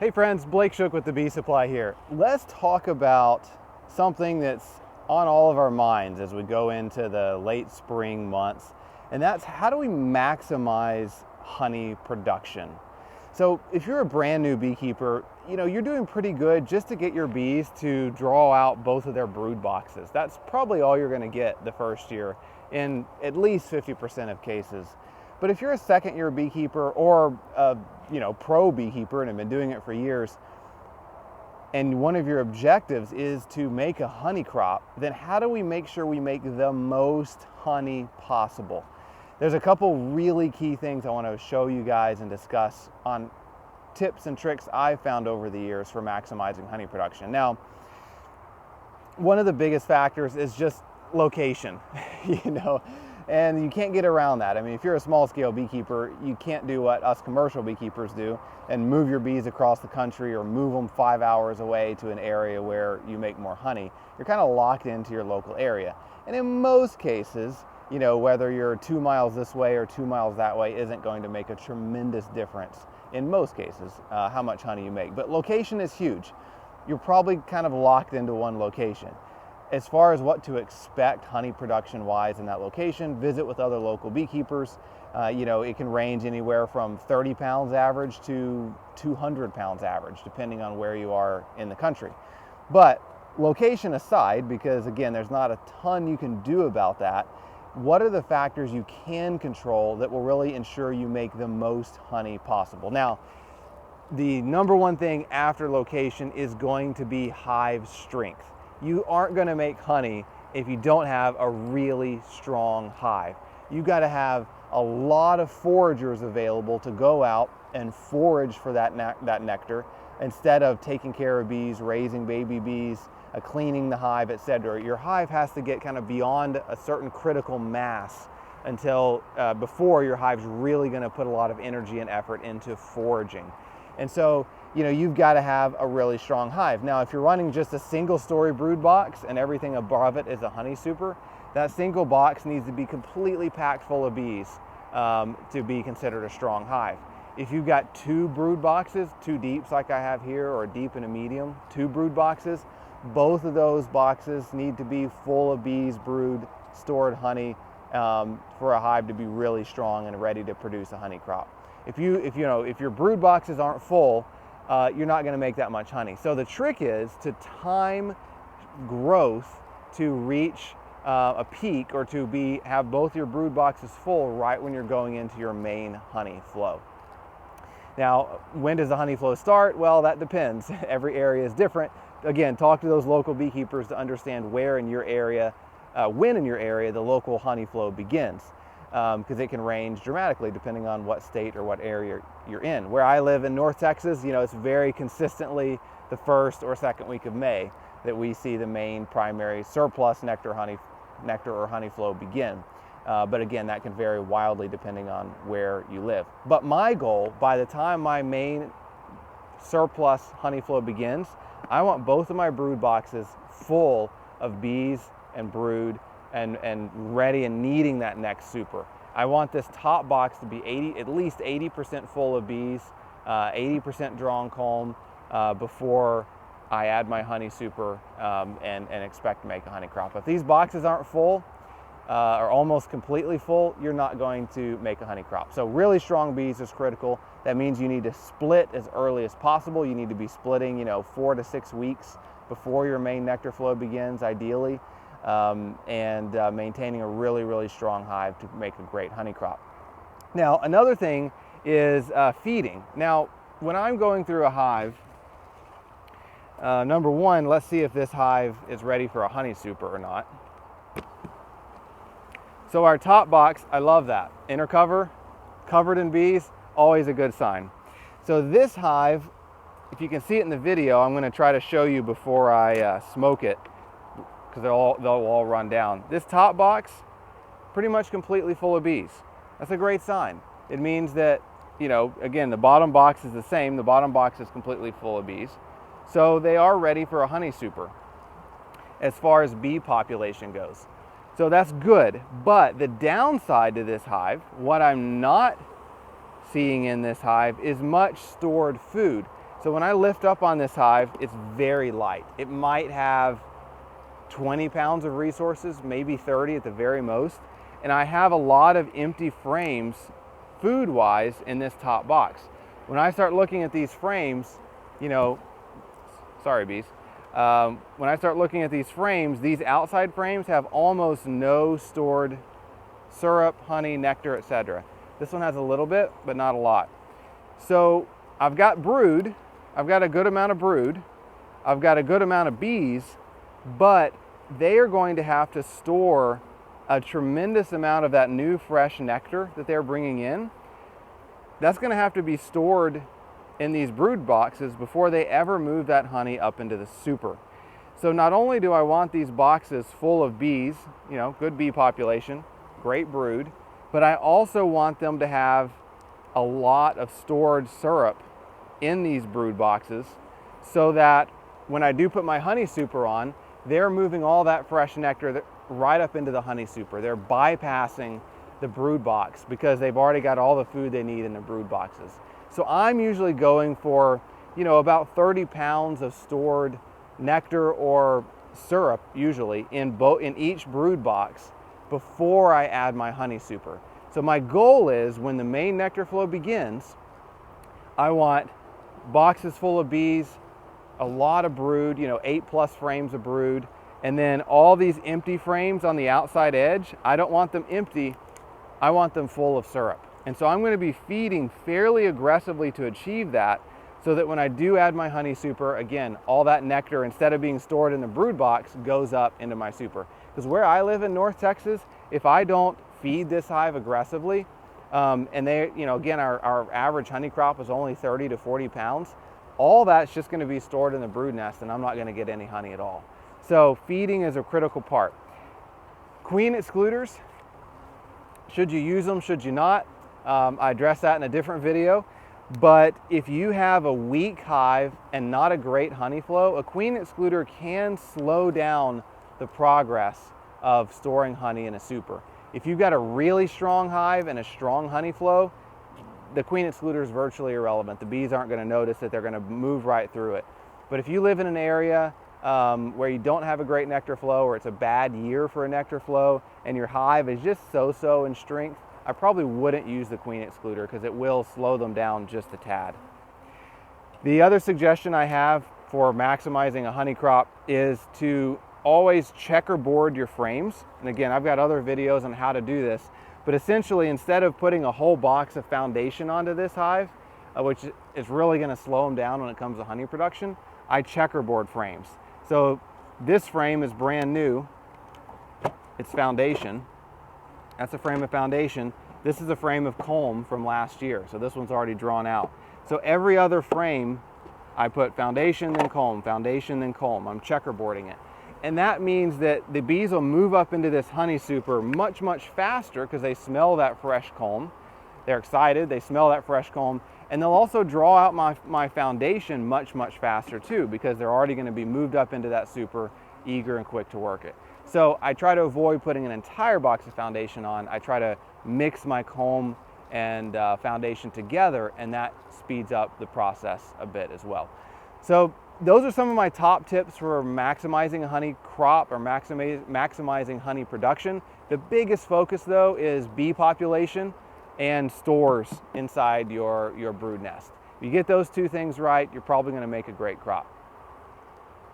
Hey friends, Blake Shook with the Bee Supply here. Let's talk about something that's on all of our minds as we go into the late spring months, and that's how do we maximize honey production? So if you're a brand new beekeeper, you're doing pretty good just to get your bees to draw out both of their brood boxes. That's probably all you're going to get the first year in at least 50% of cases. But if you're a second year beekeeper or a pro beekeeper and have been doing it for years, and one of your objectives is to make a honey crop, then how do we make sure we make the most honey possible? There's a couple really key things I want to show you guys and discuss on tips and tricks I've found over the years for maximizing honey production. Now, one of the biggest factors is just location, and you can't get around that. I mean, if you're a small scale beekeeper, you can't do what us commercial beekeepers do and move your bees across the country or move them 5 hours away to an area where you make more honey. You're kind of locked into your local area. And in most cases, whether you're 2 miles this way or 2 miles that way isn't going to make a tremendous difference in most cases, how much honey you make. But location is huge. You're probably kind of locked into one location. As far as what to expect honey production wise in that location, visit with other local beekeepers. It can range anywhere from 30 pounds average to 200 pounds average, depending on where you are in the country. But location aside, because again, there's not a ton you can do about that, what are the factors you can control that will really ensure you make the most honey possible? Now, the number one thing after location is going to be hive strength. You aren't going to make honey if you don't have a really strong hive. You got to have a lot of foragers available to go out and forage for that nectar instead of taking care of bees, raising baby bees, cleaning the hive, etc. Your hive has to get kind of beyond a certain critical mass until before your hive's really going to put a lot of energy and effort into foraging. And so, you've got to have a really strong hive. Now, if you're running just a single story brood box and everything above it is a honey super, that single box needs to be completely packed full of bees to be considered a strong hive. If you've got 2 brood boxes, 2 deeps like I have here, or a deep and a medium, 2 brood boxes, both of those boxes need to be full of bees, brood, stored honey for a hive to be really strong and ready to produce a honey crop. If your brood boxes aren't full, you're not going to make that much honey. So the trick is to time growth to reach a peak or to have both your brood boxes full right when you're going into your main honey flow. Now, when does the honey flow start? Well, that depends. Every area is different. Again, talk to those local beekeepers to understand where in your area, when in your area the local honey flow begins. Because it can range dramatically depending on what state or what area you're in. Where I live in North Texas, it's very consistently the first or second week of May that we see the main primary surplus nectar or honey flow begin. But again, that can vary wildly depending on where you live. But my goal, by the time my main surplus honey flow begins, I want both of my brood boxes full of bees and brood and ready and needing that next super. I want this top box to be at least 80% full of bees, 80% drawn comb before I add my honey super and expect to make a honey crop. If these boxes aren't full or almost completely full, you're not going to make a honey crop. So really strong bees is critical. That means you need to split as early as possible. You need to be splitting 4 to 6 weeks before your main nectar flow begins, ideally. And maintaining a really, really strong hive to make a great honey crop. Now, another thing is feeding. Now, when I'm going through a hive, number one, let's see if this hive is ready for a honey super or not. So our top box, I love that. Inner cover, covered in bees, always a good sign. So this hive, if you can see it in the video, I'm going to try to show you before I smoke it, because they'll all run down. This top box, pretty much completely full of bees. That's a great sign. It means that, again, the bottom box is the same. The bottom box is completely full of bees. So they are ready for a honey super as far as bee population goes. So that's good. But the downside to this hive, what I'm not seeing in this hive is much stored food. So when I lift up on this hive, it's very light. It might have 20 pounds of resources, maybe 30 at the very most. And I have a lot of empty frames food-wise in this top box. When I start looking at these frames, you know, sorry bees, when I start looking at these frames, these outside frames have almost no stored syrup, honey, nectar, etc. This one has a little bit, but not a lot. So I've got brood, I've got a good amount of brood, I've got a good amount of bees, but they are going to have to store a tremendous amount of that new fresh nectar that they're bringing in. That's going to have to be stored in these brood boxes before they ever move that honey up into the super. So not only do I want these boxes full of bees, you know, good bee population, great brood, but I also want them to have a lot of stored syrup in these brood boxes so that when I do put my honey super on, they're moving all that fresh nectar right up into the honey super. They're bypassing the brood box because they've already got all the food they need in the brood boxes. So I'm usually going for, you know, about 30 pounds of stored nectar or syrup usually in each brood box before I add my honey super. So my goal is when the main nectar flow begins, I want boxes full of bees, a lot of brood, you know, 8+ frames of brood, and then all these empty frames on the outside edge, I don't want them empty, I want them full of syrup. And so I'm going to be feeding fairly aggressively to achieve that, so that when I do add my honey super, again, all that nectar, instead of being stored in the brood box, goes up into my super. Because where I live in North Texas, if I don't feed this hive aggressively, and they, you know, again, our average honey crop is only 30 to 40 pounds, all that's just going to be stored in the brood nest, and I'm not going to get any honey at all. So feeding is a critical part. Queen excluders, should you use them, should you not? I addressed that in a different video, but if you have a weak hive and not a great honey flow, a queen excluder can slow down the progress of storing honey in a super. If you've got a really strong hive and a strong honey flow, the queen excluder is virtually irrelevant. The bees aren't going to notice it, they're going to move right through it. But if you live in an area where you don't have a great nectar flow, or it's a bad year for a nectar flow, and your hive is just so-so in strength, I probably wouldn't use the queen excluder because it will slow them down just a tad. The other suggestion I have for maximizing a honey crop is to always checkerboard your frames. And again, I've got other videos on how to do this, but essentially instead of putting a whole box of foundation onto this hive, which is really going to slow them down when it comes to honey production, I checkerboard frames. So this frame is brand new, it's foundation. That's a frame of foundation. This is a frame of comb from last year. So this one's already drawn out. So every other frame, I put foundation, then comb, foundation, then comb. I'm checkerboarding it. And that means that the bees will move up into this honey super much, much faster because they smell that fresh comb. They're excited, they smell that fresh comb. And they'll also draw out my foundation much, much faster too, because they're already going to be moved up into that super, eager and quick to work it. So I try to avoid putting an entire box of foundation on. I try to mix my comb and foundation together, and that speeds up the process a bit as well. So those are some of my top tips for maximizing a honey crop or maximizing honey production. The biggest focus though is bee population and stores inside your brood nest. If you get those two things right, you're probably going to make a great crop.